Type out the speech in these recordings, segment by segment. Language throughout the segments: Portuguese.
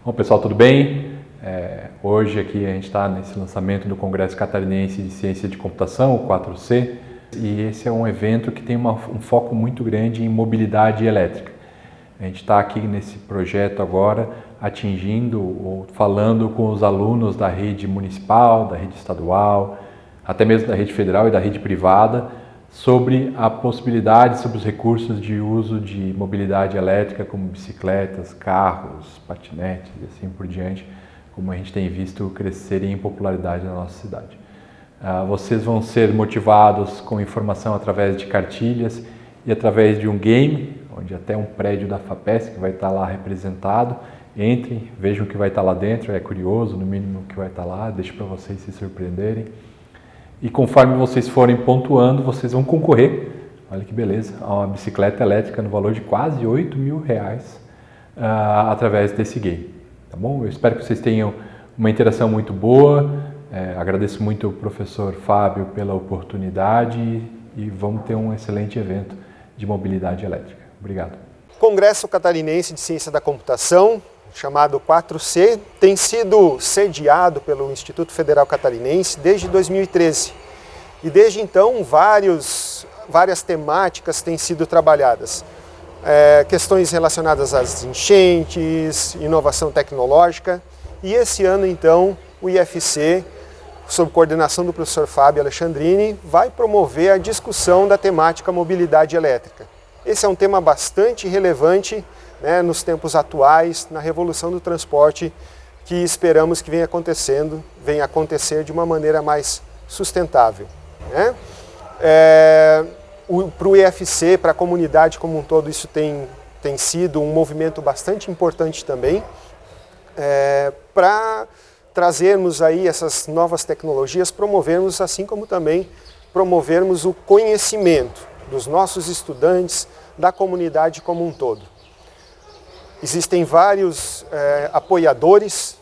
Bom, pessoal, tudo bem? Hoje aqui a gente está nesse lançamento do Congresso Catarinense de Ciência de Computação, o 4C, e esse é um evento que tem um foco muito grande em mobilidade elétrica. A gente está aqui nesse projeto agora atingindo ou falando com os alunos da rede municipal, da rede estadual, até mesmo da rede federal e da rede privada, sobre a possibilidade, sobre os recursos de uso de mobilidade elétrica, como bicicletas, carros, patinetes e assim por diante, como a gente tem visto crescerem em popularidade na nossa cidade. Vocês vão ser motivados com informação através de cartilhas e através de um game, onde até um prédio da FAPESC vai estar lá representado. Entrem, vejam o que vai estar lá dentro, é curioso no mínimo o que vai estar lá, deixo para vocês se surpreenderem. E conforme vocês forem pontuando, vocês vão concorrer, olha que beleza, a uma bicicleta elétrica no valor de quase R$8.000 através desse game, tá bom? Eu espero que vocês tenham uma interação muito boa, agradeço muito ao professor Fábio pela oportunidade e vamos ter um excelente evento de mobilidade elétrica. Obrigado. Congresso Catarinense de Ciência da Computação, chamado 4C, tem sido sediado pelo Instituto Federal Catarinense desde 2013. E desde então, várias temáticas têm sido trabalhadas. Questões relacionadas às enchentes, inovação tecnológica. E esse ano, então, o IFC, sob coordenação do professor Fábio Alexandrini, vai promover a discussão da temática mobilidade elétrica. Esse é um tema bastante relevante, né, nos tempos atuais, na revolução do transporte, que esperamos que venha acontecer de uma maneira mais sustentável, né? Para o IFC, para a comunidade como um todo, isso tem sido um movimento bastante importante também, para trazermos aí essas novas tecnologias, promovermos, assim como também promovermos o conhecimento dos nossos estudantes, da comunidade como um todo. Existem vários apoiadores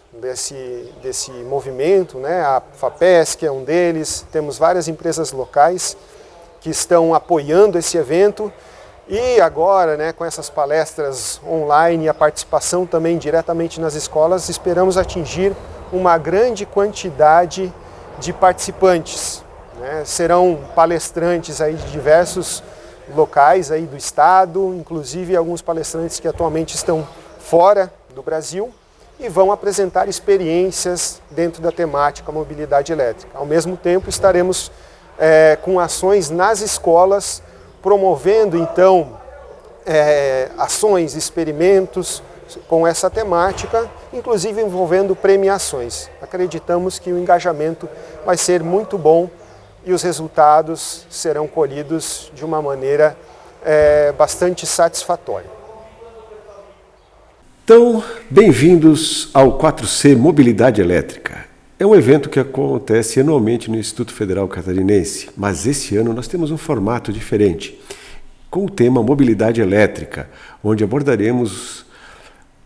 desse movimento, né? A FAPESC é um deles, temos várias empresas locais que estão apoiando esse evento e agora, né, com essas palestras online e a participação também diretamente nas escolas, esperamos atingir uma grande quantidade de participantes, né? Serão palestrantes aí de diversos locais aí do estado, inclusive alguns palestrantes que atualmente estão fora do Brasil e vão apresentar experiências dentro da temática mobilidade elétrica. Ao mesmo tempo, estaremos com ações nas escolas, promovendo então ações, experimentos com essa temática, inclusive envolvendo premiações. Acreditamos que o engajamento vai ser muito bom e os resultados serão colhidos de uma maneira bastante satisfatória. Então, bem-vindos ao 4C Mobilidade Elétrica. É um evento que acontece anualmente no Instituto Federal Catarinense, mas esse ano nós temos um formato diferente, com o tema Mobilidade Elétrica, onde abordaremos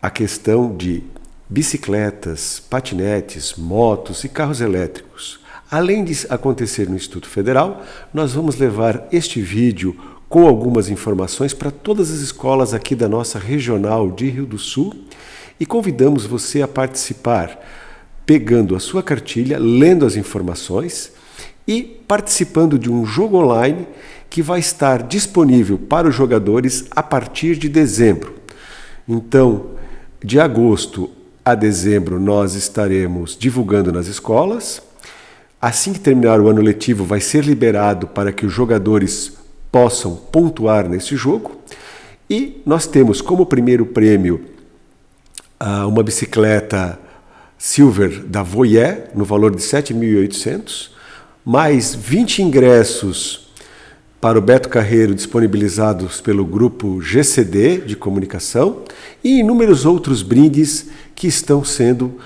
a questão de bicicletas, patinetes, motos e carros elétricos. Além de acontecer no Instituto Federal, nós vamos levar este vídeo com algumas informações para todas as escolas aqui da nossa regional de Rio do Sul e convidamos você a participar, pegando a sua cartilha, lendo as informações e participando de um jogo online que vai estar disponível para os jogadores a partir de dezembro. Então, de agosto a dezembro nós estaremos divulgando nas escolas. Assim que terminar o ano letivo, vai ser liberado para que os jogadores possam pontuar nesse jogo. E nós temos como primeiro prêmio uma bicicleta Silver da Voyet, no valor de R$ 7.800, mais 20 ingressos para o Beto Carreiro disponibilizados pelo grupo GCD de comunicação e inúmeros outros brindes que estão sendo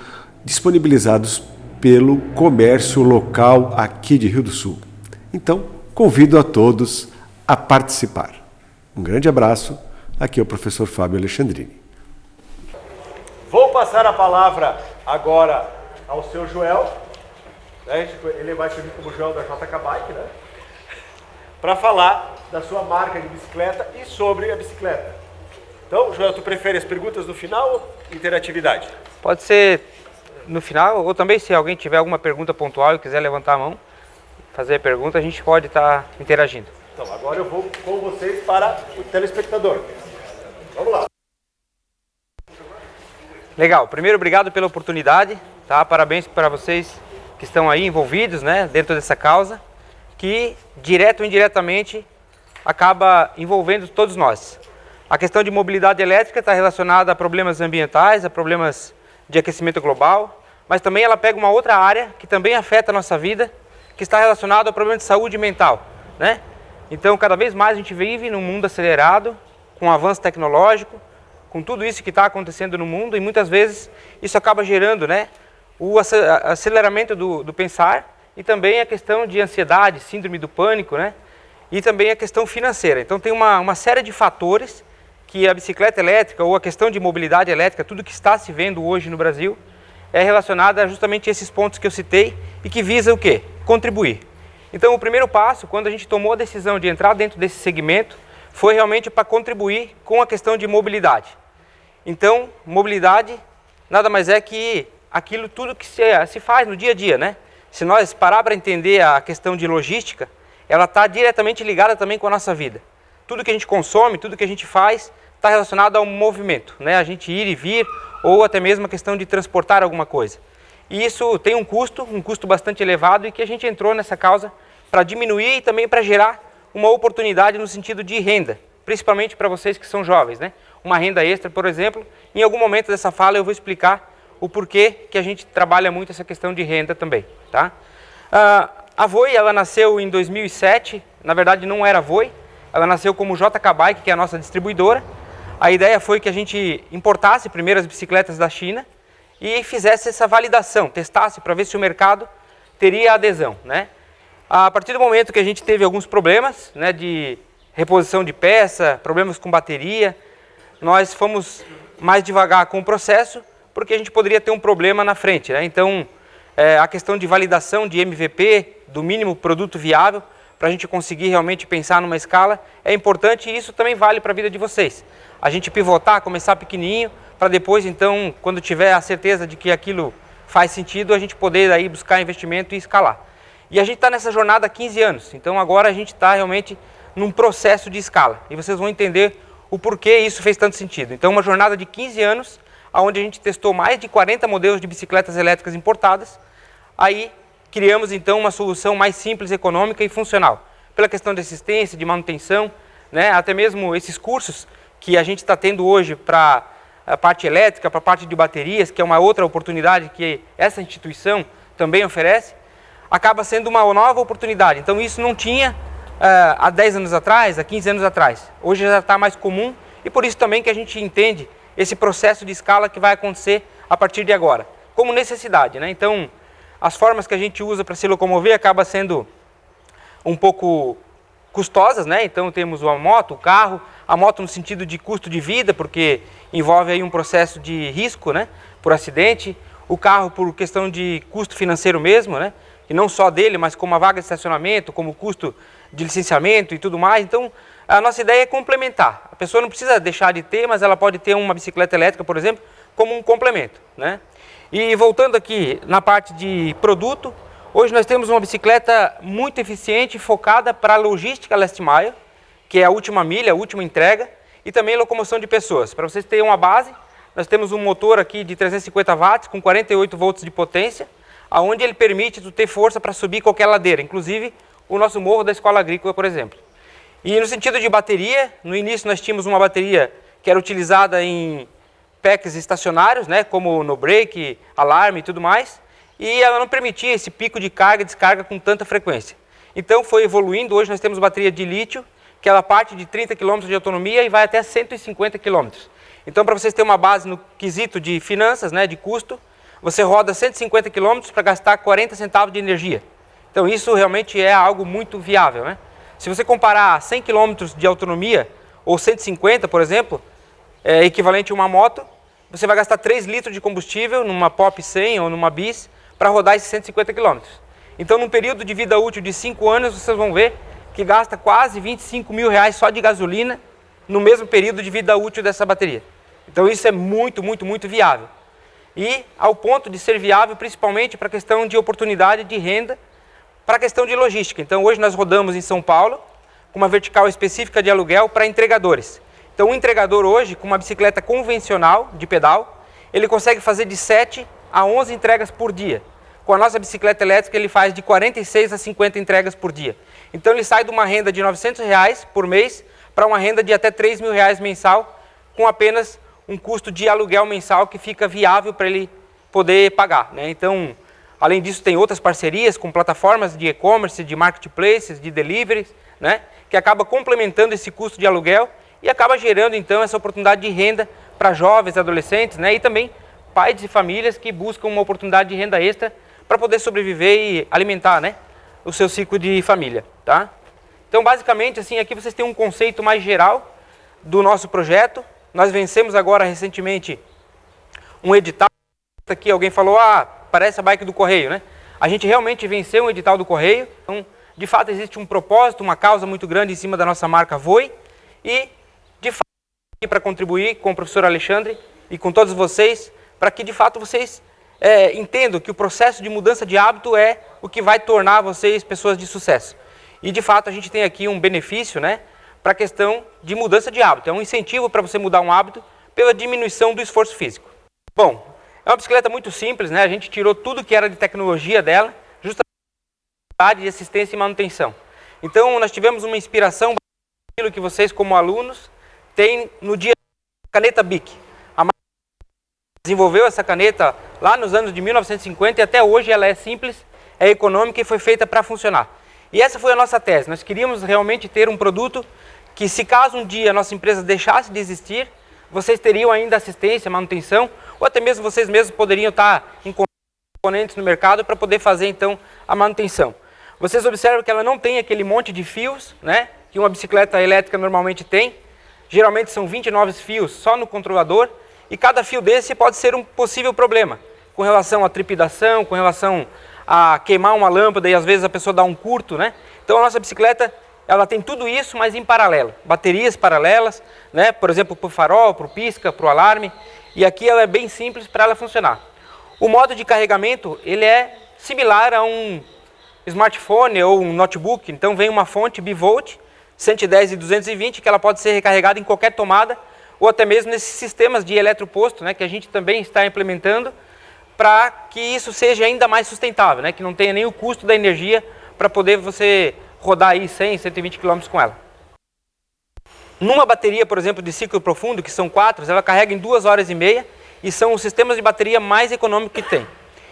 disponibilizados pelo comércio local aqui de Rio do Sul. Então, convido a todos a participar. Um grande abraço, aqui é o professor Fábio Alexandrini. Vou passar a palavra agora ao seu Joel, né? Ele vai servir como Joel da JK Bike, né? Para falar da sua marca de bicicleta e sobre a bicicleta. Então, Joel, tu prefere as perguntas no final ou interatividade? Pode ser no final, ou também se alguém tiver alguma pergunta pontual e quiser levantar a mão, fazer a pergunta, a gente pode estar interagindo. Então, agora eu vou com vocês para o telespectador. Vamos lá. Legal. Primeiro, obrigado pela oportunidade, tá? Parabéns para vocês que estão aí envolvidos, né, dentro dessa causa, que direto ou indiretamente acaba envolvendo todos nós. A questão de mobilidade elétrica está relacionada a problemas ambientais, a problemas de aquecimento global, mas também ela pega uma outra área que também afeta a nossa vida, que está relacionado ao problema de saúde mental, né? Então, cada vez mais a gente vive num mundo acelerado, com avanço tecnológico, com tudo isso que está acontecendo no mundo, e muitas vezes isso acaba gerando, né, o aceleramento do pensar, e também a questão de ansiedade, síndrome do pânico, né, e também a questão financeira. Então tem uma série de fatores que a bicicleta elétrica ou a questão de mobilidade elétrica, tudo que está se vendo hoje no Brasil, é relacionada justamente a esses pontos que eu citei e que visa o quê? Contribuir. Então o primeiro passo, quando a gente tomou a decisão de entrar dentro desse segmento, foi realmente para contribuir com a questão de mobilidade. Então, mobilidade nada mais é que aquilo tudo que se faz no dia a dia, né? Se nós parar para entender a questão de logística, ela está diretamente ligada também com a nossa vida. Tudo que a gente consome, tudo que a gente faz, está relacionado ao movimento, né? A gente ir e vir, ou até mesmo a questão de transportar alguma coisa. E isso tem um custo bastante elevado, e que a gente entrou nessa causa para diminuir e também para gerar uma oportunidade no sentido de renda, principalmente para vocês que são jovens, né? Uma renda extra, por exemplo. Em algum momento dessa fala eu vou explicar o porquê que a gente trabalha muito essa questão de renda também, tá? A Voi, ela nasceu em 2007, na verdade não era Voi, ela nasceu como JK Bike, que é a nossa distribuidora. A ideia foi que a gente importasse primeiro as bicicletas da China e fizesse essa validação, testasse para ver se o mercado teria adesão, né? A partir do momento que a gente teve alguns problemas, né, de reposição de peça, problemas com bateria, nós fomos mais devagar com o processo, porque a gente poderia ter um problema na frente, né? Então, a questão de validação de MVP, do mínimo produto viável, para a gente conseguir realmente pensar numa escala, é importante, e isso também vale para a vida de vocês. A gente pivotar, começar pequenininho, para depois, então, quando tiver a certeza de que aquilo faz sentido, a gente poder aí buscar investimento e escalar. E a gente está nessa jornada há 15 anos, então agora a gente está realmente num processo de escala, e vocês vão entender o porquê isso fez tanto sentido. Então, uma jornada de 15 anos, onde a gente testou mais de 40 modelos de bicicletas elétricas importadas, aí criamos então uma solução mais simples, econômica e funcional, pela questão de assistência, de manutenção, né? Até mesmo esses cursos que a gente está tendo hoje para a parte elétrica, para a parte de baterias, que é uma outra oportunidade que essa instituição também oferece, acaba sendo uma nova oportunidade. Então isso não tinha há 10 anos atrás, há 15 anos atrás. Hoje já está mais comum, e por isso também que a gente entende esse processo de escala que vai acontecer a partir de agora, como necessidade, né? Então, as formas que a gente usa para se locomover acaba sendo um pouco custosas, né? Então temos a moto, o carro, a moto no sentido de custo de vida, porque envolve aí um processo de risco, né? Por acidente, o carro por questão de custo financeiro mesmo, né? E não só dele, mas como a vaga de estacionamento, como o custo de licenciamento e tudo mais. Então, a nossa ideia é complementar. A pessoa não precisa deixar de ter, mas ela pode ter uma bicicleta elétrica, por exemplo, como um complemento, né? E voltando aqui na parte de produto, hoje nós temos uma bicicleta muito eficiente, focada para a logística last mile, que é a última milha, a última entrega, e também locomoção de pessoas. Para vocês terem uma base, nós temos um motor aqui de 350 watts com 48 volts de potência, onde ele permite tu ter força para subir qualquer ladeira, inclusive o nosso morro da Escola Agrícola, por exemplo. E no sentido de bateria, no início nós tínhamos uma bateria que era utilizada em packs estacionários, né, como no brake, alarme e tudo mais, e ela não permitia esse pico de carga e descarga com tanta frequência. Então foi evoluindo, hoje nós temos bateria de lítio, que ela parte de 30 km de autonomia e vai até 150 km. Então, para vocês terem uma base no quesito de finanças, né, de custo, você roda 150 km para gastar 40 centavos de energia. Então isso realmente é algo muito viável, né? Se você comparar 100 km de autonomia, ou 150, por exemplo, é equivalente a uma moto, você vai gastar 3 litros de combustível numa Pop 100 ou numa Bis para rodar esses 150 km. Então, num período de vida útil de 5 anos, vocês vão ver que gasta quase 25 mil reais só de gasolina no mesmo período de vida útil dessa bateria. Então isso é muito, muito, muito viável. E ao ponto de ser viável principalmente para a questão de oportunidade de renda, para a questão de logística. Então hoje nós rodamos em São Paulo com uma vertical específica de aluguel para entregadores. Então um entregador hoje, com uma bicicleta convencional de pedal, ele consegue fazer de 7 a 11 entregas por dia. Com a nossa bicicleta elétrica ele faz de 46 a 50 entregas por dia. Então ele sai de uma renda de R$900 por mês para uma renda de até R$3.000 mensal, com apenas um custo de aluguel mensal que fica viável para ele poder pagar, né? Então, além disso, tem outras parcerias com plataformas de e-commerce, de marketplaces, de deliveries, né? Que acaba complementando esse custo de aluguel e acaba gerando, então, essa oportunidade de renda para jovens, adolescentes, né? E também pais de famílias que buscam uma oportunidade de renda extra para poder sobreviver e alimentar, né, o seu ciclo de família, tá? Então, basicamente, assim, aqui vocês têm um conceito mais geral do nosso projeto. Nós vencemos agora recentemente um edital. Aqui alguém falou, parece a bike do Correio, né? A gente realmente venceu um edital do Correio. Então, de fato, existe um propósito, uma causa muito grande em cima da nossa marca Voe. E, de fato, aqui para contribuir com o professor Alexandre e com todos vocês, para que, de fato, vocês entendam que o processo de mudança de hábito é o que vai tornar vocês pessoas de sucesso. E, de fato, a gente tem aqui um benefício, né, para a questão de mudança de hábito. É um incentivo para você mudar um hábito pela diminuição do esforço físico. Bom, é uma bicicleta muito simples, né? A gente tirou tudo que era de tecnologia dela, justamente de assistência e manutenção. Então, nós tivemos uma inspiração daquilo que vocês, como alunos, têm no dia da caneta Bic. A marca desenvolveu essa caneta lá nos anos de 1950 e até hoje ela é simples, é econômica e foi feita para funcionar. E essa foi a nossa tese. Nós queríamos realmente ter um produto que, se caso um dia a nossa empresa deixasse de existir, vocês teriam ainda assistência, manutenção, ou até mesmo vocês mesmos poderiam estar em componentes no mercado para poder fazer, então, a manutenção. Vocês observam que ela não tem aquele monte de fios, né, que uma bicicleta elétrica normalmente tem. Geralmente são 29 fios só no controlador, e cada fio desse pode ser um possível problema, com relação à trepidação, com relação a queimar uma lâmpada e às vezes a pessoa dá um curto, né? Então a nossa bicicleta, ela tem tudo isso, mas em paralelo. Baterias paralelas, né? Por exemplo, para o farol, para o pisca, para o alarme. E aqui ela é bem simples para ela funcionar. O modo de carregamento, ele é similar a um smartphone ou um notebook. Então vem uma fonte bivolt, 110 e 220, que ela pode ser recarregada em qualquer tomada, ou até mesmo nesses sistemas de eletroposto, né? Que a gente também está implementando, para que isso seja ainda mais sustentável, né? Que não tenha nem o custo da energia para poder você rodar aí 100, 120 km com ela. Numa bateria, por exemplo, de ciclo profundo, que são 4, ela carrega em 2 horas e meia e são os sistemas de bateria mais econômicos que tem.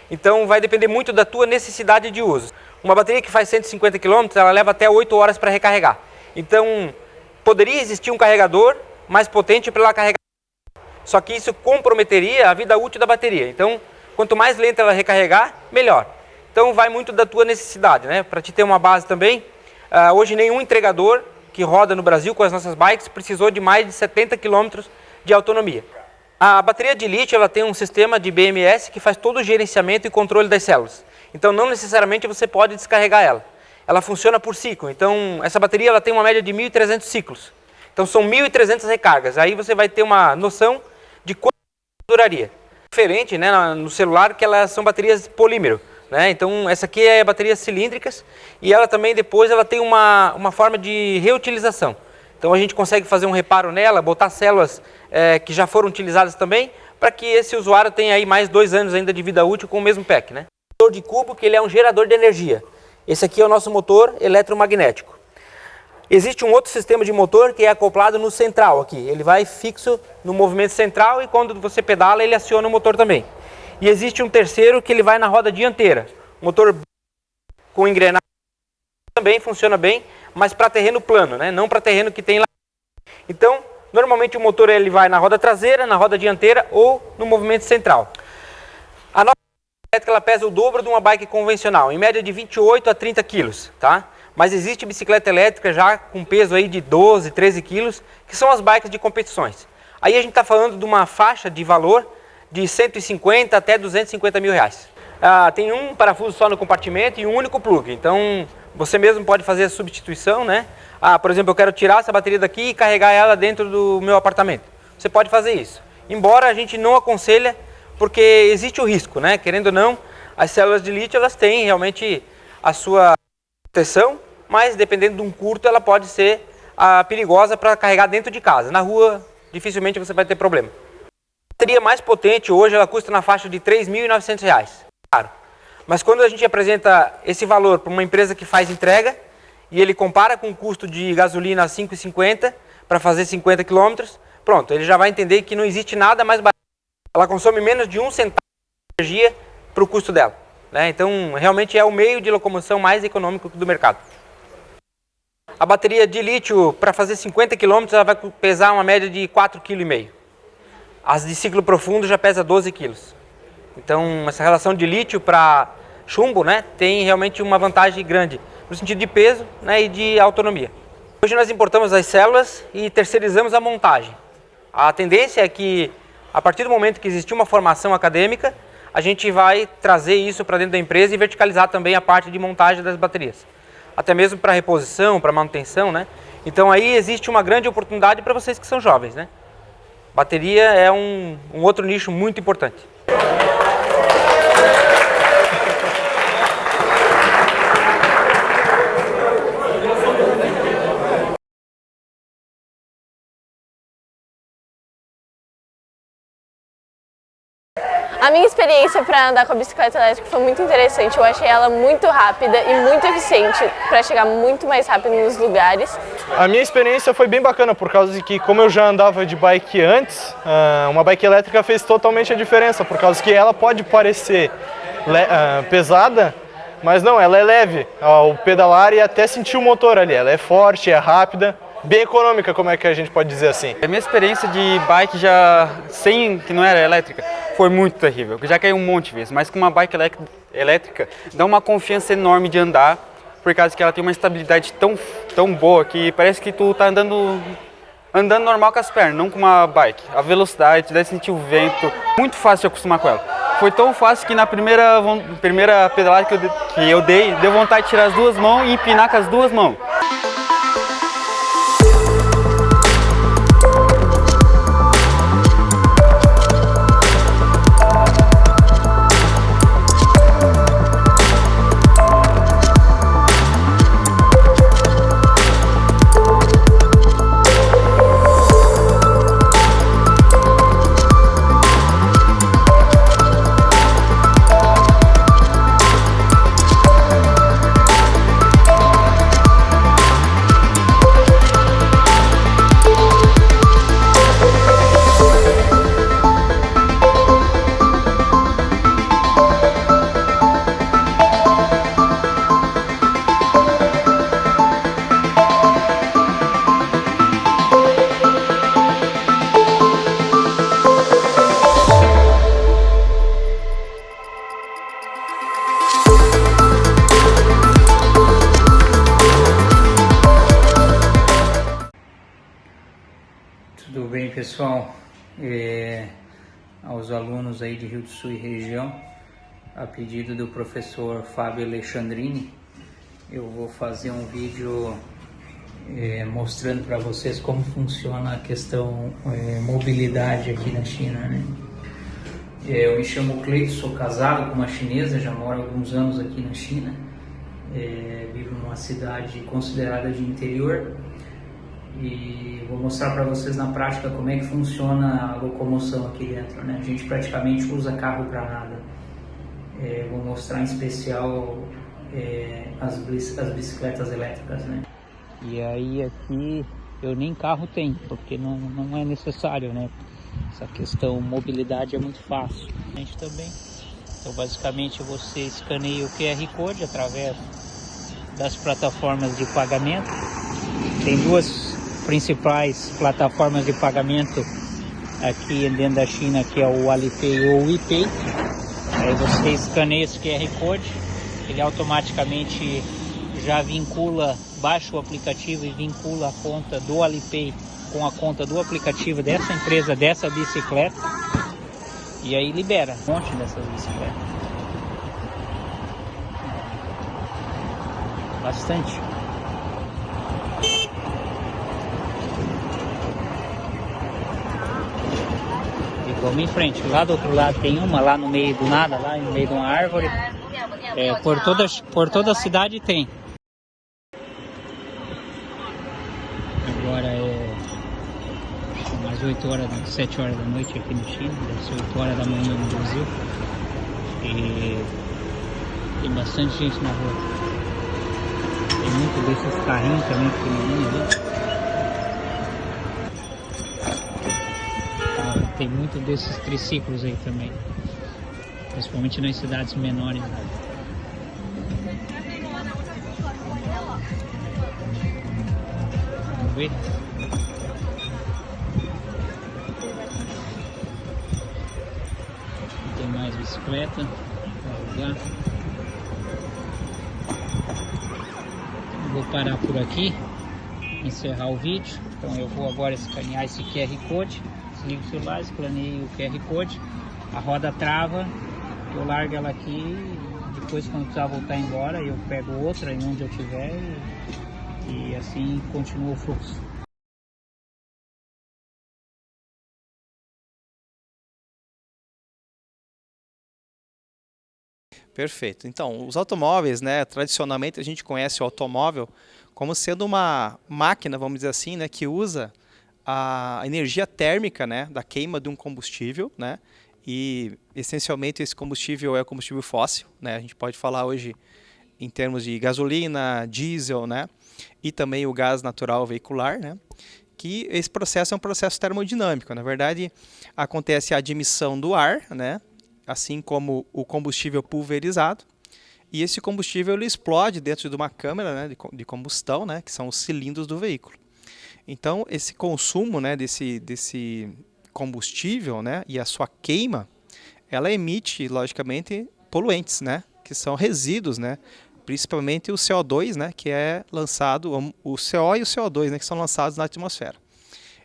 Então vai depender muito da tua necessidade de uso. Uma bateria que faz 150 km, ela leva até 8 horas para recarregar. Então poderia existir um carregador mais potente para ela carregar, só que isso comprometeria a vida útil da bateria. Então, quanto mais lenta ela recarregar, melhor. Então vai muito da tua necessidade, né? Para te ter uma base também, hoje nenhum entregador que roda no Brasil com as nossas bikes precisou de mais de 70 km de autonomia. A bateria de lítio, ela tem um sistema de BMS que faz todo o gerenciamento e controle das células. Então não necessariamente você pode descarregar ela. Ela funciona por ciclo. Então essa bateria ela tem uma média de 1.300 ciclos. Então são 1.300 recargas. Aí você vai ter uma noção de quanto duraria. Diferente, né, no celular, que elas são baterias polímero, né? Então essa aqui é baterias cilíndricas e ela também depois ela tem uma forma de reutilização. Então a gente consegue fazer um reparo nela, botar células que já foram utilizadas também, para que esse usuário tenha aí mais 2 anos ainda de vida útil com o mesmo pack, né? O motor de cubo, que ele é um gerador de energia. Esse aqui é o nosso motor eletromagnético. Existe um outro sistema de motor que é acoplado no central aqui. Ele vai fixo no movimento central e quando você pedala ele aciona o motor também. E existe um terceiro que ele vai na roda dianteira. Motor com engrenagem também funciona bem, mas para terreno plano, né? Não para terreno que tem lá. Então, normalmente o motor ele vai na roda traseira, na roda dianteira ou no movimento central. A nossa bicicleta ela pesa o dobro de uma bike convencional, em média de 28 a 30 quilos, tá? Mas existe bicicleta elétrica já com peso aí de 12, 13 quilos, que são as bikes de competições. Aí a gente está falando de uma faixa de valor de 150 até 250 mil reais. Tem um parafuso só no compartimento e um único plug. Então você mesmo pode fazer a substituição, né? por exemplo, eu quero tirar essa bateria daqui e carregar ela dentro do meu apartamento. Você pode fazer isso. Embora a gente não aconselha, porque existe o risco, né? Querendo ou não, as células de lítio elas têm realmente a sua proteção, mas dependendo de um curto ela pode ser perigosa para carregar dentro de casa. Na rua, dificilmente você vai ter problema. A bateria mais potente hoje ela custa na faixa de R$ 3.900. Claro. Mas quando a gente apresenta esse valor para uma empresa que faz entrega e ele compara com o custo de gasolina a 5,50 para fazer 50 km, pronto, ele já vai entender que não existe nada mais barato. Ela consome menos de 1 centavo de energia para o custo dela, né? Então, realmente é o meio de locomoção mais econômico do mercado. A bateria de lítio, para fazer 50 km, ela vai pesar uma média de 4,5 kg. As de ciclo profundo já pesa 12 kg. Então, essa relação de lítio para chumbo, né, tem realmente uma vantagem grande no sentido de peso, né, e de autonomia. Hoje nós importamos as células e terceirizamos a montagem. A tendência é que, a partir do momento que existir uma formação acadêmica, a gente vai trazer isso para dentro da empresa e verticalizar também a parte de montagem das baterias. Até mesmo para reposição, para manutenção, né? Então aí existe uma grande oportunidade para vocês que são jovens, né? Bateria é um outro nicho muito importante. A minha experiência para andar com a bicicleta elétrica foi muito interessante. Eu achei ela muito rápida e muito eficiente para chegar muito mais rápido nos lugares. A minha experiência foi bem bacana por causa de que, como eu já andava de bike antes, uma bike elétrica fez totalmente a diferença, por causa que ela pode parecer pesada, mas não, ela é leve ao pedalar e até sentir o motor ali. Ela é forte, é rápida, bem econômica, como é que a gente pode dizer assim. A minha experiência de bike que não era elétrica, foi muito terrível. Eu já caí um monte de vezes, mas com uma bike elétrica dá uma confiança enorme de andar, por causa que ela tem uma estabilidade tão boa que parece que tu tá andando normal com as pernas, não com uma bike. A velocidade, deve sentir o vento, muito fácil de acostumar com ela. Foi tão fácil que na primeira pedalada que eu dei, deu vontade de tirar as duas mãos e empinar com as duas mãos. Tudo bem, pessoal? Aos alunos aí de Rio do Sul e região, a pedido do professor Fábio Alexandrini, eu vou fazer um vídeo mostrando para vocês como funciona a questão mobilidade aqui na China, né? Eu me chamo Cleiton, sou casado com uma chinesa, já moro há alguns anos aqui na China, vivo numa cidade considerada de interior. E vou mostrar para vocês na prática como é que funciona a locomoção aqui dentro, né? A gente praticamente usa carro para nada. Vou mostrar em especial as bicicletas elétricas, né? E aí aqui eu nem carro tenho, porque não é necessário, né? Essa questão mobilidade é muito fácil. A gente também. Então basicamente você escaneia o QR Code através das plataformas de pagamento. Tem duas principais plataformas de pagamento aqui dentro da China, que é o Alipay ou o WePay. Aí você escaneia esse QR Code, ele automaticamente já vincula, baixa o aplicativo e vincula a conta do Alipay com a conta do aplicativo dessa empresa, dessa bicicleta, e aí libera um monte dessas bicicletas. Bastante. Vamos em frente. Lá do outro lado tem uma, lá no meio do nada, lá no meio de uma árvore. Por toda a cidade tem. Agora é mais 8 horas, 7 horas da noite aqui no Chile, deve ser 8 horas da manhã no Brasil. E tem bastante gente na rua. Tem muito desses carrinhos também pequenininhos ali. Tem muito desses triciclos aí também, principalmente nas cidades menores. Vamos ver. Tem mais bicicleta para alugar. Vou parar por aqui, encerrar o vídeo. Então eu vou agora escanear esse QR Code. Ligo o celular, escaneio o QR Code, a roda trava, eu largo ela aqui e depois quando precisar voltar embora eu pego outra em onde eu estiver e assim continua o fluxo. Perfeito. Então, os automóveis, né, tradicionalmente a gente conhece o automóvel como sendo uma máquina, vamos dizer assim, né, que usa a energia térmica, né, da queima de um combustível, né, e essencialmente esse combustível é o combustível fóssil, né, a gente pode falar hoje em termos de gasolina, diesel, né, e também o gás natural veicular, né, que esse processo é um processo termodinâmico. Na verdade, acontece a admissão do ar, né, assim como o combustível pulverizado, e esse combustível ele explode dentro de uma câmara, né, de combustão, né, que são os cilindros do veículo. Então, esse consumo, né, desse combustível, né, e a sua queima, ela emite, logicamente, poluentes, né, que são resíduos, né, principalmente o CO2, né, que é lançado, o CO e o CO2, né, que são lançados na atmosfera.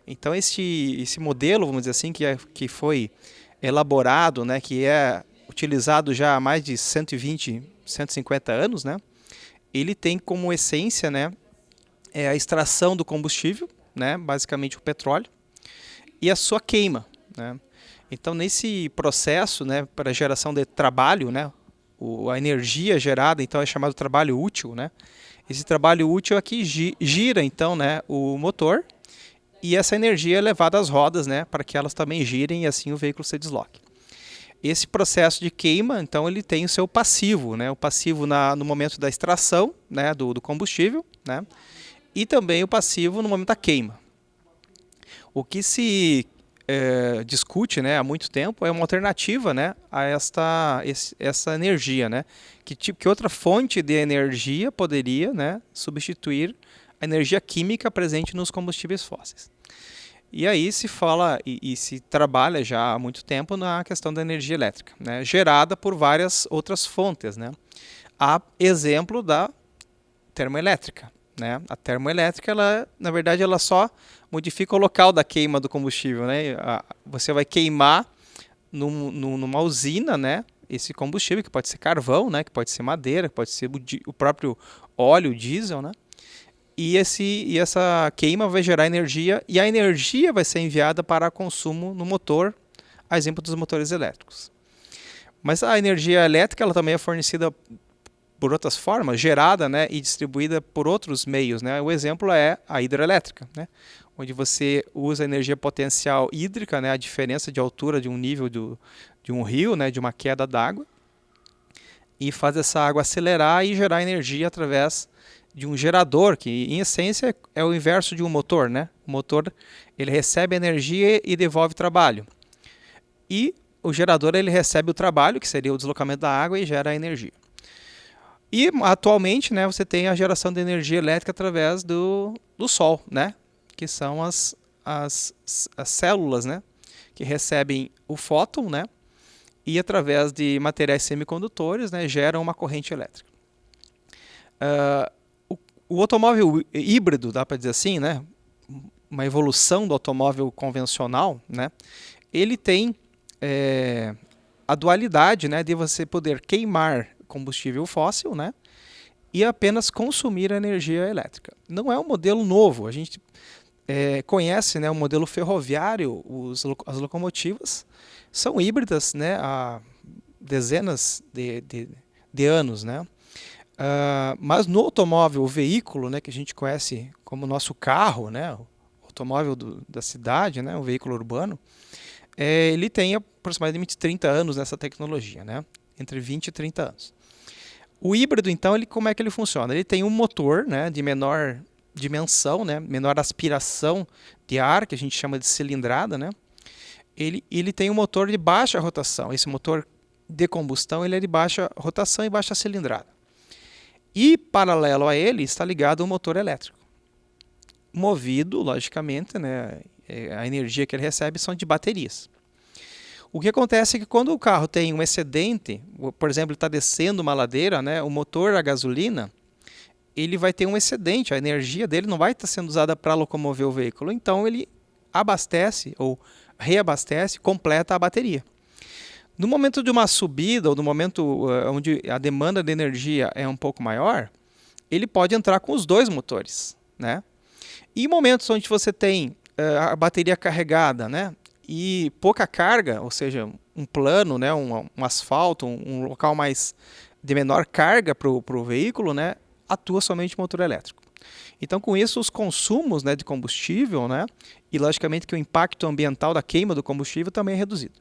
Então, esse modelo, vamos dizer assim, que foi elaborado, né, que é utilizado já há mais de 120, 150 anos, né, ele tem como essência, né, a extração do combustível, né, basicamente o petróleo, e a sua queima, né. Então, nesse processo, né, para a geração de trabalho, né, a energia gerada, então, é chamado trabalho útil, né. Esse trabalho útil aqui gira, então, né, o motor, e essa energia é levada às rodas, né, para que elas também girem e assim o veículo se desloque. Esse processo de queima, então, ele tem o seu passivo, né, o passivo no momento da extração, né, do combustível, né, e também o passivo no momento da queima. O que se discute, né, há muito tempo é uma alternativa, né, a essa energia, né, que outra fonte de energia poderia, né, substituir a energia química presente nos combustíveis fósseis. E aí se fala e se trabalha já há muito tempo na questão da energia elétrica, né, gerada por várias outras fontes, né. Há exemplo da termoelétrica, né. A termoelétrica, na verdade, ela só modifica o local da queima do combustível, né. Você vai queimar numa usina, né, esse combustível, que pode ser carvão, né, que pode ser madeira, que pode ser o próprio óleo, diesel, né. E essa queima vai gerar energia, e a energia vai ser enviada para consumo no motor, a exemplo dos motores elétricos. Mas a energia elétrica ela também é fornecida por outras formas, gerada, né, e distribuída por outros meios, né. O exemplo é a hidrelétrica, né, onde você usa a energia potencial hídrica, né, a diferença de altura de um nível de um rio, né, de uma queda d'água, e faz essa água acelerar e gerar energia através de um gerador, que em essência é o inverso de um motor, né? O motor ele recebe energia e devolve trabalho. E o gerador ele recebe o trabalho, que seria o deslocamento da água, e gera a energia. E atualmente, né, você tem a geração de energia elétrica através do Sol, né? Que são as células, né? Que recebem o fóton, né? E através de materiais semicondutores, né, geram uma corrente elétrica. O automóvel híbrido, dá para dizer assim, né, uma evolução do automóvel convencional, né, ele tem a dualidade, né, de você poder queimar combustível fóssil, né, e apenas consumir a energia elétrica. Não é um modelo novo, a gente conhece, né, o modelo ferroviário, as locomotivas são híbridas, né, há dezenas de anos, né? Mas no automóvel, o veículo, né, que a gente conhece como nosso carro, né, o automóvel da cidade, né, o veículo urbano, ele tem aproximadamente 30 anos nessa tecnologia, né, entre 20 e 30 anos. O híbrido, então, como é que ele funciona? Ele tem um motor, né, de menor dimensão, né, menor aspiração de ar, que a gente chama de cilindrada, né? Ele tem um motor de baixa rotação. Esse motor de combustão ele é de baixa rotação e baixa cilindrada. E, paralelo a ele, está ligado um motor elétrico. Movido, logicamente, né, a energia que ele recebe são de baterias. O que acontece é que quando o carro tem um excedente, por exemplo, ele está descendo uma ladeira, né, o motor a gasolina, ele vai ter um excedente, a energia dele não vai estar sendo usada para locomover o veículo, então ele abastece ou reabastece, completa a bateria. No momento de uma subida ou no momento onde a demanda de energia é um pouco maior, ele pode entrar com os dois motores, né? E em momentos onde você tem a bateria carregada, né, e pouca carga, ou seja, um plano, né, um asfalto, um local mais de menor carga para o veículo, né, atua somente o motor elétrico. Então, com isso, os consumos, né, de combustível, né, e logicamente que o impacto ambiental da queima do combustível também é reduzido.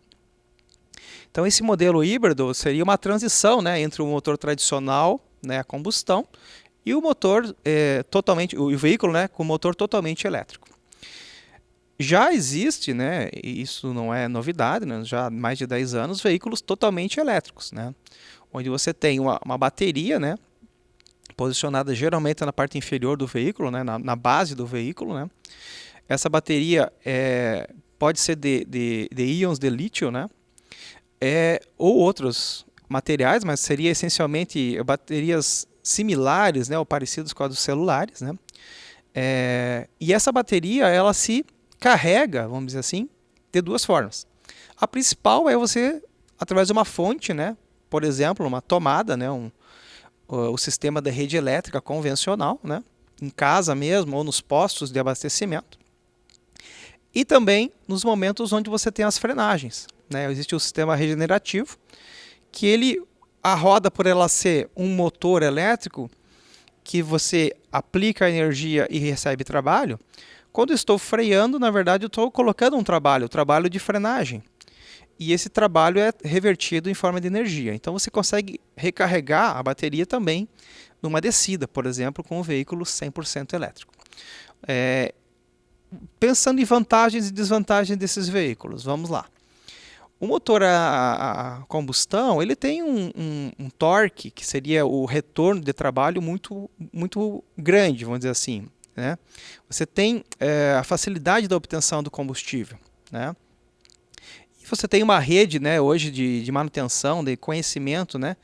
Então, esse modelo híbrido seria uma transição, né, entre o motor tradicional, né, a combustão, e o motor o veículo, né, com motor totalmente elétrico. Já existe, né, e isso não é novidade, né, já há mais de 10 anos, veículos totalmente elétricos, né, onde você tem uma bateria, né, posicionada geralmente na parte inferior do veículo, né, na base do veículo, né. Essa bateria pode ser de íons de lítio, né, ou outros materiais, mas seria essencialmente baterias similares, né, ou parecidas com as dos celulares, né. E essa bateria, ela se carrega, vamos dizer assim, de duas formas. A principal é você, através de uma fonte, né, por exemplo, uma tomada, né, o sistema da rede elétrica convencional, né, em casa mesmo ou nos postos de abastecimento. E também nos momentos onde você tem as frenagens, né, existe o sistema regenerativo, que a roda, por ela ser um motor elétrico, que você aplica a energia e recebe trabalho, quando eu estou freando, na verdade, eu estou colocando um trabalho de frenagem. E esse trabalho é revertido em forma de energia. Então você consegue recarregar a bateria também numa descida, por exemplo, com um veículo 100% elétrico. Pensando em vantagens e desvantagens desses veículos, vamos lá. O motor a combustão, ele tem um torque, que seria o retorno de trabalho muito, muito grande, vamos dizer assim, né? Você tem a facilidade da obtenção do combustível, né? Você tem uma rede, né, hoje de manutenção, de conhecimento, né,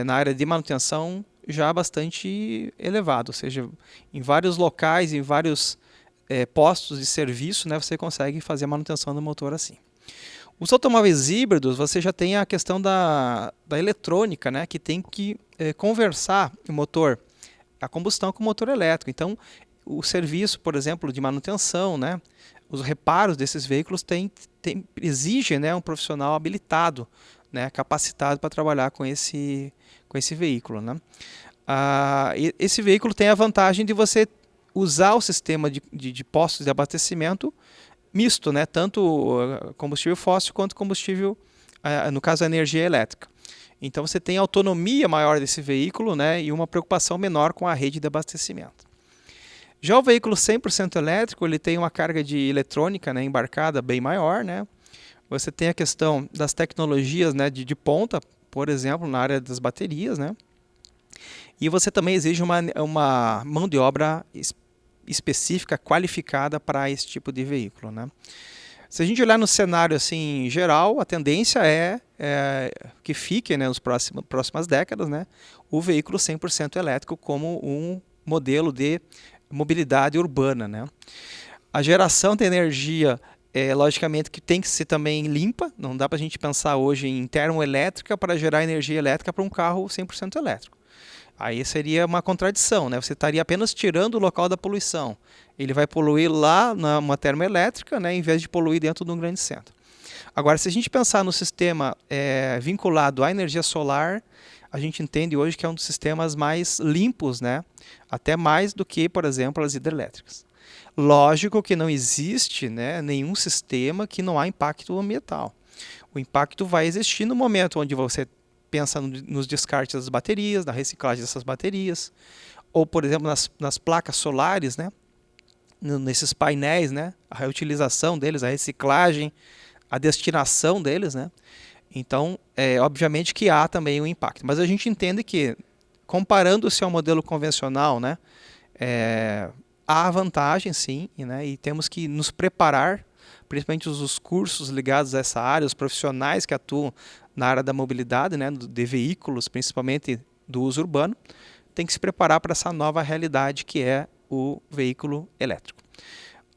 na área de manutenção já bastante elevado, ou seja, em vários locais, em vários postos de serviço, né, você consegue fazer a manutenção do motor assim. Os automóveis híbridos, você já tem a questão da eletrônica, né, que tem que conversar o motor, a combustão com o motor elétrico. Então, o serviço, por exemplo, de manutenção, né, os reparos desses veículos exigem, né, um profissional habilitado, né, capacitado para trabalhar com esse veículo, né. Esse veículo tem a vantagem de você usar o sistema de postos de abastecimento misto, né, tanto combustível fóssil quanto combustível, no caso a energia elétrica. Então você tem autonomia maior desse veículo, né, e uma preocupação menor com a rede de abastecimento. Já o veículo 100% elétrico, ele tem uma carga de eletrônica, né, embarcada bem maior, né. Você tem a questão das tecnologias, né, de ponta, por exemplo, na área das baterias, né. E você também exige uma mão de obra específica, qualificada para esse tipo de veículo, né. Se a gente olhar no cenário assim geral, a tendência é que fique, né, nas próximas décadas, né, o veículo 100% elétrico como um modelo de mobilidade urbana, né. A geração de energia, logicamente, que tem que ser também limpa. Não dá para a gente pensar hoje em termoelétrica para gerar energia elétrica para um carro 100% elétrico. Aí seria uma contradição, né? Você estaria apenas tirando o local da poluição. Ele vai poluir lá numa termoelétrica, né, em vez de poluir dentro de um grande centro. Agora, se a gente pensar no sistema vinculado à energia solar, a gente entende hoje que é um dos sistemas mais limpos, né? Até mais do que, por exemplo, as hidrelétricas. Lógico que não existe, né, nenhum sistema que não há impacto ambiental. O impacto vai existir no momento onde você pensa nos descartes das baterias, na reciclagem dessas baterias, ou, por exemplo, nas placas solares, né, nesses painéis, né, a reutilização deles, a reciclagem, a destinação deles, né. Então, obviamente que há também um impacto. Mas a gente entende que, comparando-se ao modelo convencional, né, há vantagem, sim, né, e temos que nos preparar, principalmente os cursos ligados a essa área, os profissionais que atuam na área da mobilidade, né, de veículos, principalmente do uso urbano, tem que se preparar para essa nova realidade que é o veículo elétrico.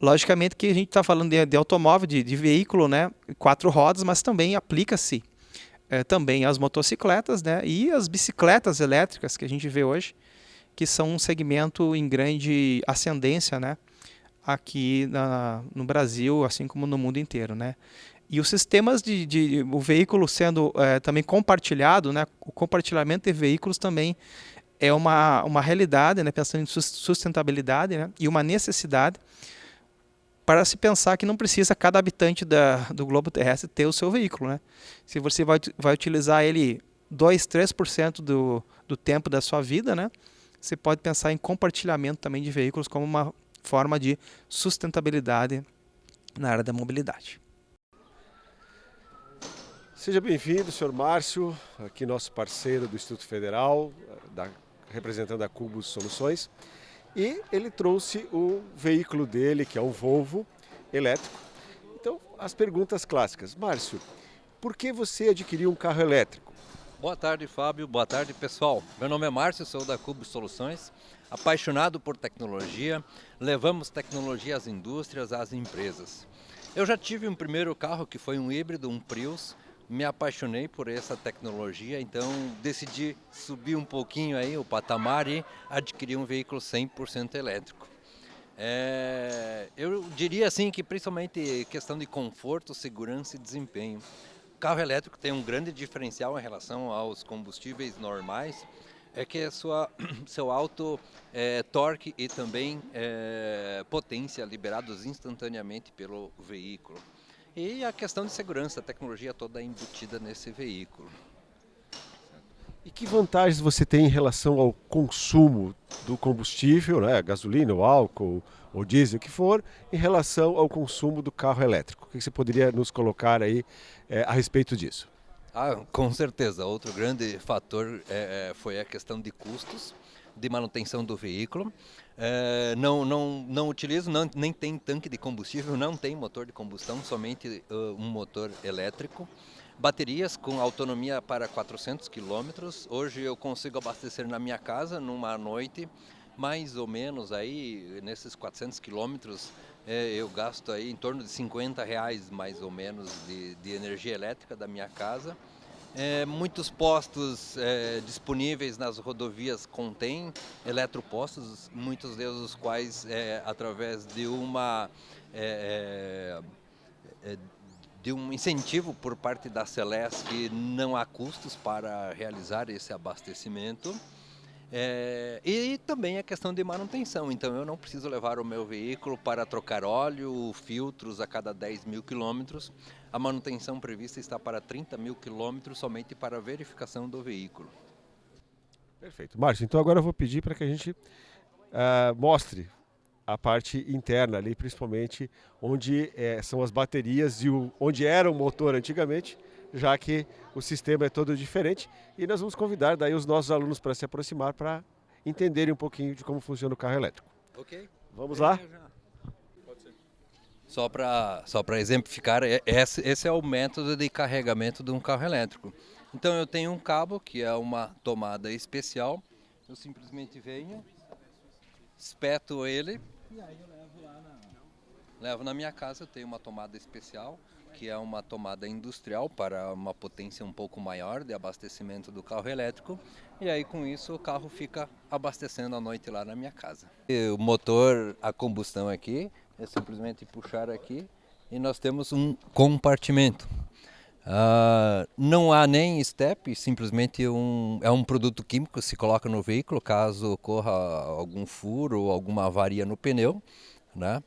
Logicamente que a gente está falando de automóvel, de veículo, né, 4 rodas, mas também aplica-se também às motocicletas, né, e as bicicletas elétricas que a gente vê hoje, que são um segmento em grande ascendência, né, aqui no Brasil, assim como no mundo inteiro, né. E os sistemas o veículo sendo também compartilhado, né, o compartilhamento de veículos também é uma realidade, né, pensando em sustentabilidade, né, e uma necessidade para se pensar que não precisa cada habitante do globo terrestre ter o seu veículo, né. Se você vai utilizar ele 2, 3% do tempo da sua vida, né, você pode pensar em compartilhamento também de veículos como uma forma de sustentabilidade na área da mobilidade. Seja bem-vindo, senhor Márcio, aqui nosso parceiro do Instituto Federal, representando a Cubus Soluções. E ele trouxe o veículo dele, que é um Volvo elétrico. Então, as perguntas clássicas. Márcio, por que você adquiriu um carro elétrico? Boa tarde, Fábio. Boa tarde, pessoal. Meu nome é Márcio, sou da Cubus Soluções. Apaixonado por tecnologia, levamos tecnologia às indústrias, às empresas. Eu já tive um primeiro carro que foi um híbrido, um Prius. Me apaixonei por essa tecnologia, então decidi subir um pouquinho aí o patamar e adquirir um veículo 100% elétrico. Eu diria assim que principalmente questão de conforto, segurança e desempenho. O carro elétrico tem um grande diferencial em relação aos combustíveis normais, é que é seu alto torque e também potência liberados instantaneamente pelo veículo. E a questão de segurança, a tecnologia toda embutida nesse veículo. E que vantagens você tem em relação ao consumo do combustível, né, gasolina, ou álcool, ou diesel, o que for, em relação ao consumo do carro elétrico? O que você poderia nos colocar aí a respeito disso? Com certeza. Outro grande fator foi a questão de custos de manutenção do veículo. Não utilizo, nem tem tanque de combustível, não tem motor de combustão, somente um motor elétrico. Baterias com autonomia para 400 km. Hoje eu consigo abastecer na minha casa numa noite, mais ou menos aí nesses 400 km eu gasto aí em torno de R$50 mais ou menos de energia elétrica da minha casa. Muitos postos disponíveis nas rodovias contêm eletropostos, muitos deles os quais através de um incentivo por parte da Celesc não há custos para realizar esse abastecimento. E também a questão de manutenção, então eu não preciso levar o meu veículo para trocar óleo, filtros a cada 10 mil quilômetros. A manutenção prevista está para 30 mil quilômetros somente para a verificação do veículo. Perfeito. Márcio, então agora eu vou pedir para que a gente mostre a parte interna ali, principalmente onde são as baterias e onde era o motor antigamente, já que o sistema é todo diferente, e nós vamos convidar daí os nossos alunos para se aproximar para entenderem um pouquinho de como funciona o carro elétrico. Ok. Vamos lá? Só para exemplificar, esse é o método de carregamento de um carro elétrico. Então eu tenho um cabo que é uma tomada especial, eu simplesmente venho, espeto ele e aí eu levo na minha casa. Eu tenho uma tomada especial que é uma tomada industrial para uma potência um pouco maior de abastecimento do carro elétrico, e aí com isso o carro fica abastecendo à noite lá na minha casa. E o motor a combustão aqui é simplesmente puxar aqui e nós temos um compartimento. Não há nem step, simplesmente é um produto químico que se coloca no veículo caso ocorra algum furo ou alguma avaria no pneu, né?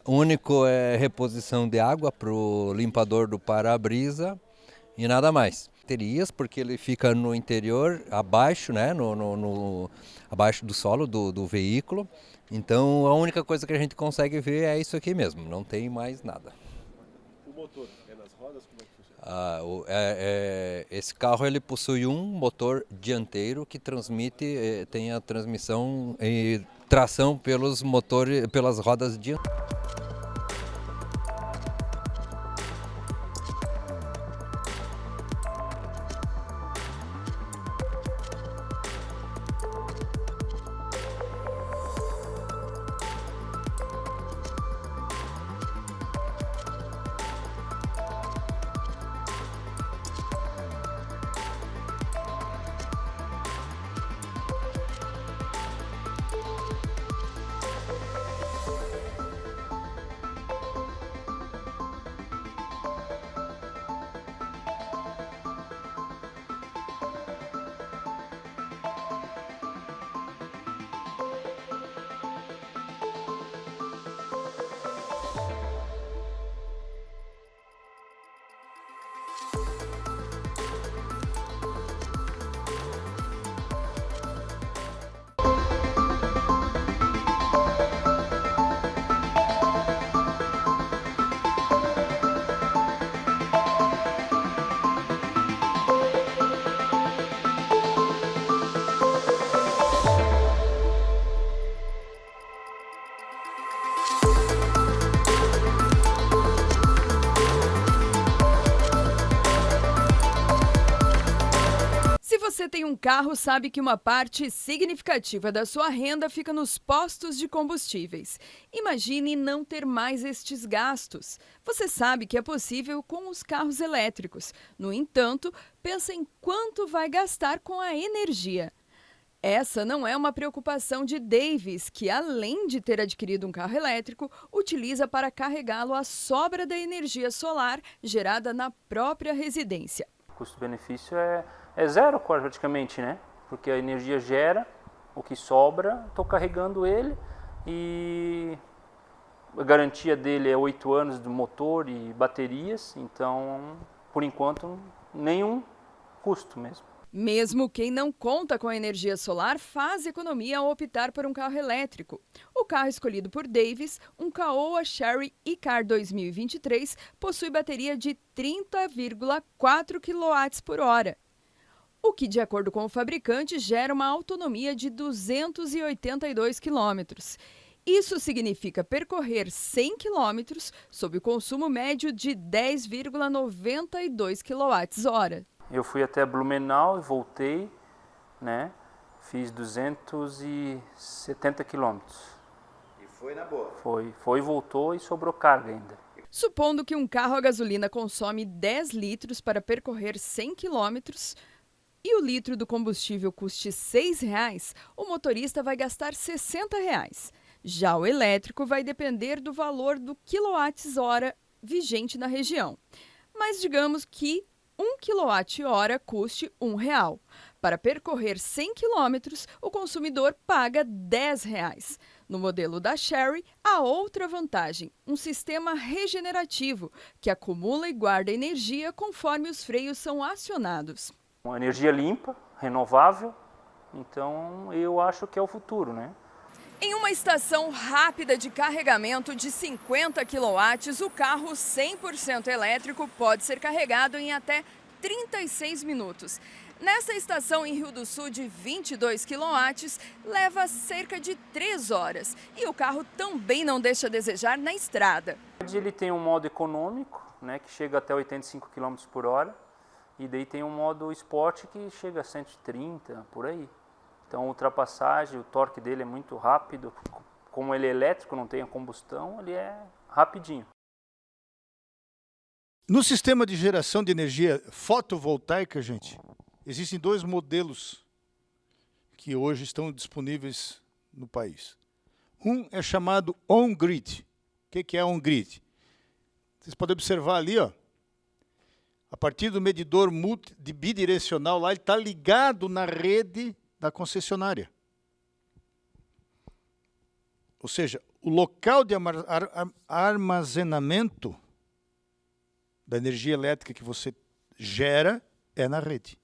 O único é reposição de água para o limpador do para-brisa e nada mais. Baterias, porque ele fica no interior, abaixo, né? Abaixo do solo do veículo. Então a única coisa que a gente consegue ver é isso aqui mesmo, não tem mais nada. O motor é nas rodas? Como é que funciona? Esse carro ele possui um motor dianteiro que transmite, tem a transmissão e tração pelas rodas dianteiras. Se você tem um carro, sabe que uma parte significativa da sua renda fica nos postos de combustíveis. Imagine não ter mais estes gastos. Você sabe que é possível com os carros elétricos. No entanto, pensa em quanto vai gastar com a energia. Essa não é uma preocupação de Davis, que além de ter adquirido um carro elétrico, utiliza para carregá-lo a sobra da energia solar gerada na própria residência. O custo-benefício é zero praticamente, né? Porque a energia gera, o que sobra, estou carregando ele e a garantia dele é 8 anos do motor e baterias, então, por enquanto, nenhum custo mesmo. Mesmo quem não conta com a energia solar faz economia ao optar por um carro elétrico. O carro escolhido por Davis, um Caoa Chery e-Car 2023, possui bateria de 30,4 kWh, o que, de acordo com o fabricante, gera uma autonomia de 282 km. Isso significa percorrer 100 km sob o consumo médio de 10,92 kWh. Eu fui até Blumenau e voltei, né? Fiz 270 quilômetros. E foi na boa? Foi, voltou e sobrou carga ainda. Supondo que um carro a gasolina consome 10 litros para percorrer 100 quilômetros e o litro do combustível custe R$ 6,00, o motorista vai gastar R$ 60,00. Já o elétrico vai depender do valor do quilowatt-hora vigente na região. Mas digamos que 1 kWh custe R$ 1,00. Para percorrer 100 km, o consumidor paga R$ 10,00. No modelo da Chery, há outra vantagem, um sistema regenerativo, que acumula e guarda energia conforme os freios são acionados. Uma energia limpa, renovável, então eu acho que é o futuro, né? Em uma estação rápida de carregamento de 50 kW, o carro 100% elétrico pode ser carregado em até 36 minutos. Nessa estação em Rio do Sul de 22 kW, leva cerca de 3 horas. E o carro também não deixa a desejar na estrada. Ele tem um modo econômico, né, que chega até 85 km por hora. E daí tem um modo esporte que chega a 130, por aí. Então a ultrapassagem, o torque dele é muito rápido. Como ele é elétrico, não tem a combustão, ele é rapidinho. No sistema de geração de energia fotovoltaica, gente, existem 2 modelos que hoje estão disponíveis no país. Um é chamado on-grid. O que é on-grid? Vocês podem observar ali, ó, a partir do medidor bidirecional lá, ele está ligado na rede da concessionária. Ou seja, o local de armazenamento da energia elétrica que você gera é na rede.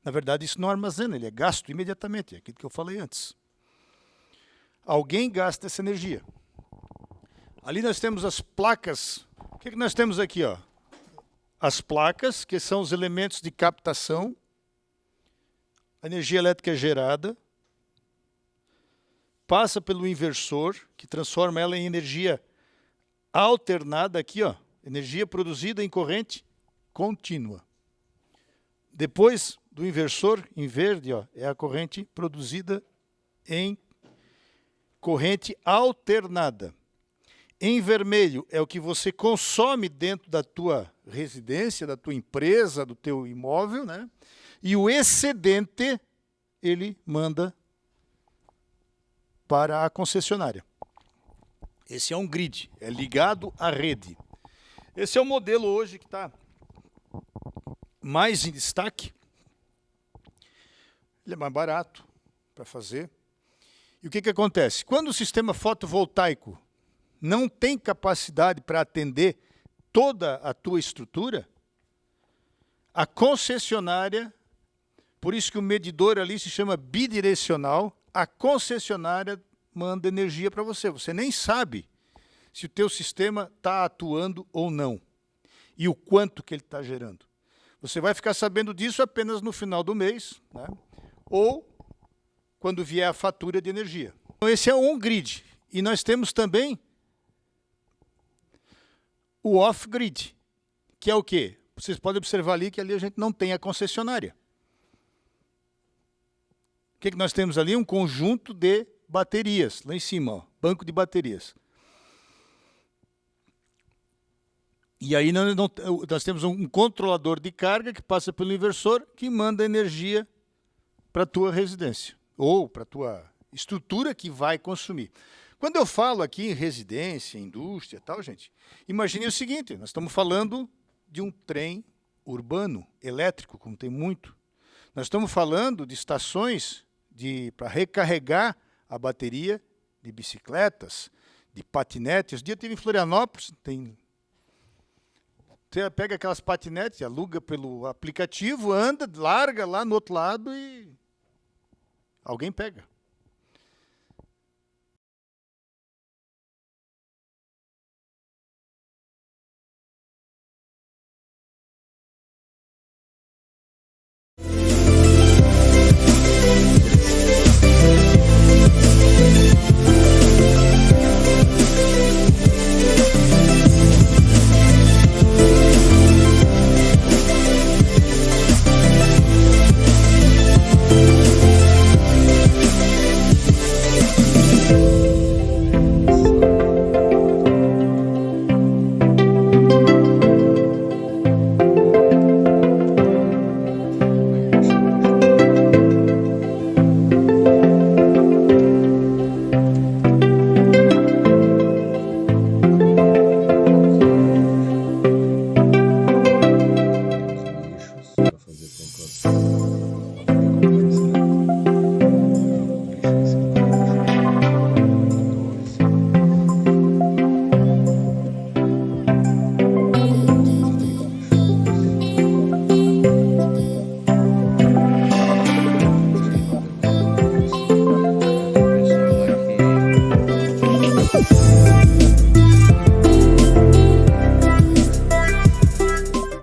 Na verdade, isso não armazena, ele é gasto imediatamente, é aquilo que eu falei antes. Alguém gasta essa energia. Ali nós temos as placas. O que nós temos aqui, ó? As placas, que são os elementos de captação. A energia elétrica é gerada. Passa pelo inversor, que transforma ela em energia alternada aqui, ó. Energia produzida em corrente contínua. Depois do inversor, em verde, ó, é a corrente produzida em corrente alternada. Em vermelho é o que você consome dentro da tua residência, da tua empresa, do teu imóvel, né? E o excedente ele manda para a concessionária. Esse é um grid, é ligado à rede. Esse é o modelo hoje que está mais em destaque. Ele é mais barato para fazer. E o que acontece? Quando o sistema fotovoltaico não tem capacidade para atender toda a tua estrutura, a concessionária, por isso que o medidor ali se chama bidirecional, a concessionária manda energia para você. Você nem sabe se o teu sistema está atuando ou não e o quanto que ele está gerando. Você vai ficar sabendo disso apenas no final do mês, né? Ou quando vier a fatura de energia. Então, esse é o on-grid. E nós temos também o off-grid, que é o quê? Vocês podem observar ali que ali a gente não tem a concessionária. O que nós temos ali? Um conjunto de baterias, lá em cima, ó, banco de baterias. E aí nós temos um controlador de carga que passa pelo inversor que manda energia para a tua residência ou para a tua estrutura que vai consumir. Quando eu falo aqui em residência, indústria e tal, gente, imagine o seguinte, nós estamos falando de um trem urbano, elétrico, como tem muito. Nós estamos falando de estações para recarregar a bateria de bicicletas, de patinetes. Esse dia eu estive em Florianópolis, você pega aquelas patinetes, aluga pelo aplicativo, anda, larga lá no outro lado e alguém pega.